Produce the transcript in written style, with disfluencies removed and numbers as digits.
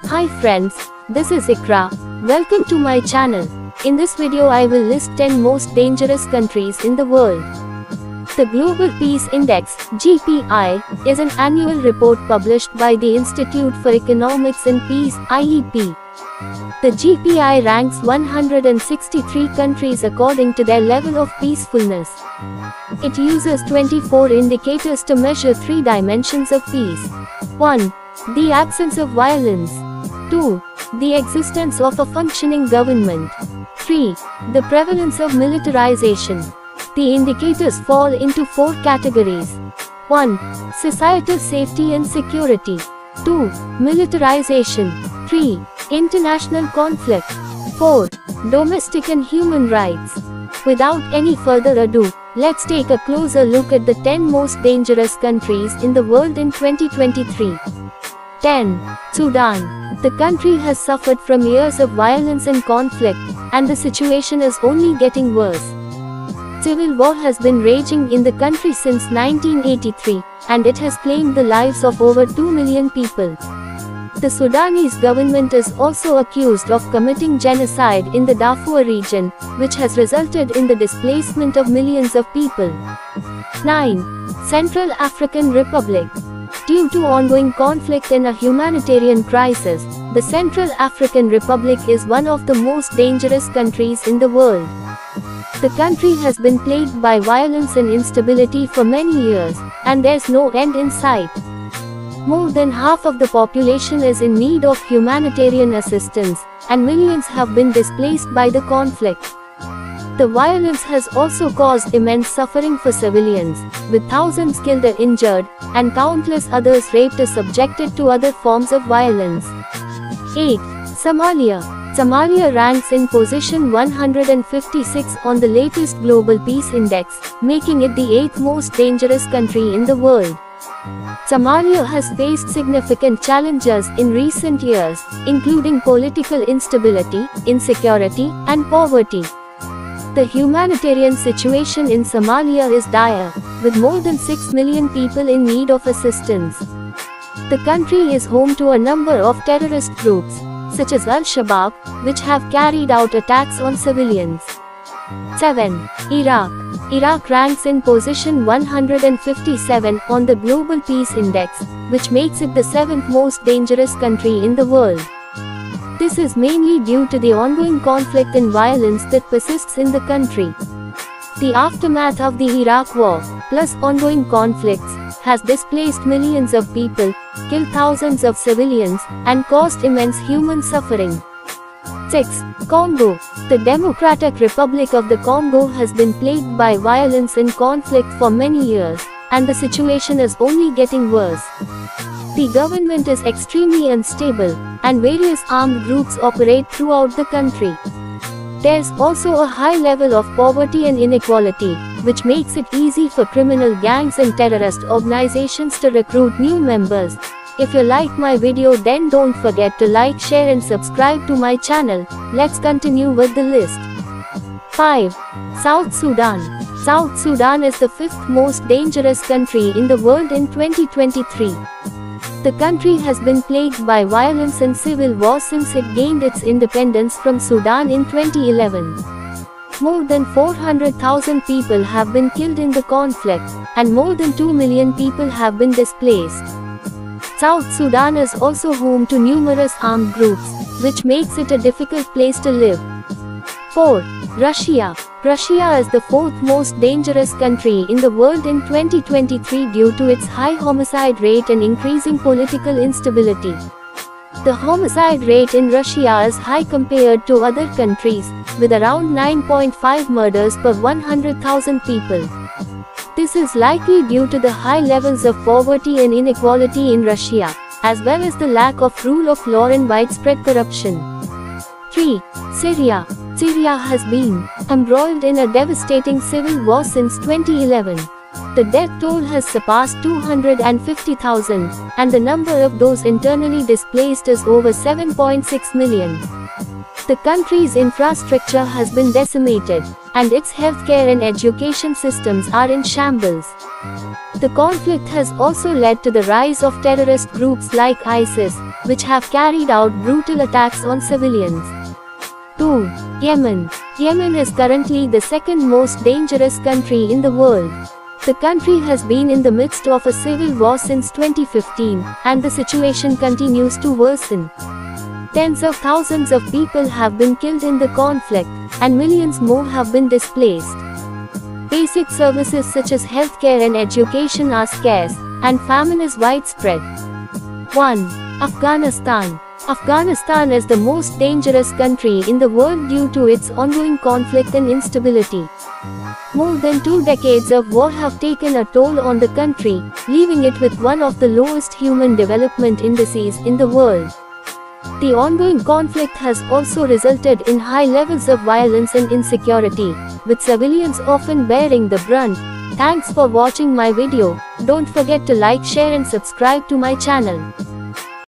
Hi friends, this is Iqra. Welcome to my channel. In this video I will list 10 most dangerous countries in the world. The Global Peace Index (GPI) is an annual report published by the Institute for Economics and Peace (IEP). The GPI ranks 163 countries according to their level of peacefulness. It uses 24 indicators to measure 3 dimensions of peace. 1. The absence of violence. 2. The existence of a functioning government. 3. The prevalence of militarization. The indicators fall into 4 categories. 1. Societal safety and security. 2. Militarization. 3. International conflict. 4. Domestic and human rights. Without any further ado, let's take a closer look at the 10 most dangerous countries in the world in 2023. 10. Sudan. The country has suffered from years of violence and conflict, and the situation is only getting worse. Civil war has been raging in the country since 1983, and it has claimed the lives of over 2 million people. The Sudanese government is also accused of committing genocide in the Darfur region, which has resulted in the displacement of millions of people. 9. Central African Republic. Due to ongoing conflict and a humanitarian crisis, the Central African Republic is one of the most dangerous countries in the world. The country has been plagued by violence and instability for many years, and there's no end in sight. More than half of the population is in need of humanitarian assistance, and millions have been displaced by the conflict. The violence has also caused immense suffering for civilians, with thousands killed or injured, and countless others raped or subjected to other forms of violence. 8. Somalia. Somalia ranks in position 156 on the latest Global Peace Index, making it the 8th most dangerous country in the world. Somalia has faced significant challenges in recent years, including political instability, insecurity, and poverty. The humanitarian situation in Somalia is dire, with more than 6 million people in need of assistance. The country is home to a number of terrorist groups, such as Al-Shabaab, which have carried out attacks on civilians. 7. Iraq. Iraq ranks in position 157 on the Global Peace Index, which makes it the 7th most dangerous country in the world. This is mainly due to the ongoing conflict and violence that persists in the country. The aftermath of the Iraq War, plus ongoing conflicts, has displaced millions of people, killed thousands of civilians, and caused immense human suffering. 6. Congo. The Democratic Republic of the Congo has been plagued by violence and conflict for many years, and the situation is only getting worse. The government is extremely unstable, and various armed groups operate throughout the country. There's also a high level of poverty and inequality, which makes it easy for criminal gangs and terrorist organizations to recruit new members. If you like my video, then don't forget to like, share and subscribe to my channel. Let's continue with the list. 5. South Sudan. South Sudan is the 5th most dangerous country in the world in 2023. The country has been plagued by violence and civil war since it gained its independence from Sudan in 2011. More than 400,000 people have been killed in the conflict, and more than 2 million people have been displaced. South Sudan is also home to numerous armed groups, which makes it a difficult place to live. 4. Russia. Russia is the 4th most dangerous country in the world in 2023 due to its high homicide rate and increasing political instability. The homicide rate in Russia is high compared to other countries, with around 9.5 murders per 100,000 people. This is likely due to the high levels of poverty and inequality in Russia, as well as the lack of rule of law and widespread corruption. 3. Syria. Syria has been embroiled in a devastating civil war since 2011. The death toll has surpassed 250,000, and the number of those internally displaced is over 7.6 million. The country's infrastructure has been decimated, and its healthcare and education systems are in shambles. The conflict has also led to the rise of terrorist groups like ISIS, which have carried out brutal attacks on civilians. 2. Yemen. Yemen is currently the second most dangerous country in the world. The country has been in the midst of a civil war since 2015, and the situation continues to worsen. Tens of thousands of people have been killed in the conflict, and millions more have been displaced. Basic services such as healthcare and education are scarce, and famine is widespread. 1. Afghanistan. Afghanistan is the most dangerous country in the world due to its ongoing conflict and instability. More than 2 decades of war have taken a toll on the country, leaving it with one of the lowest human development indices in the world. The ongoing conflict has also resulted in high levels of violence and insecurity, with civilians often bearing the brunt. Thanks for watching my video. Don't forget to like, share and subscribe to my channel.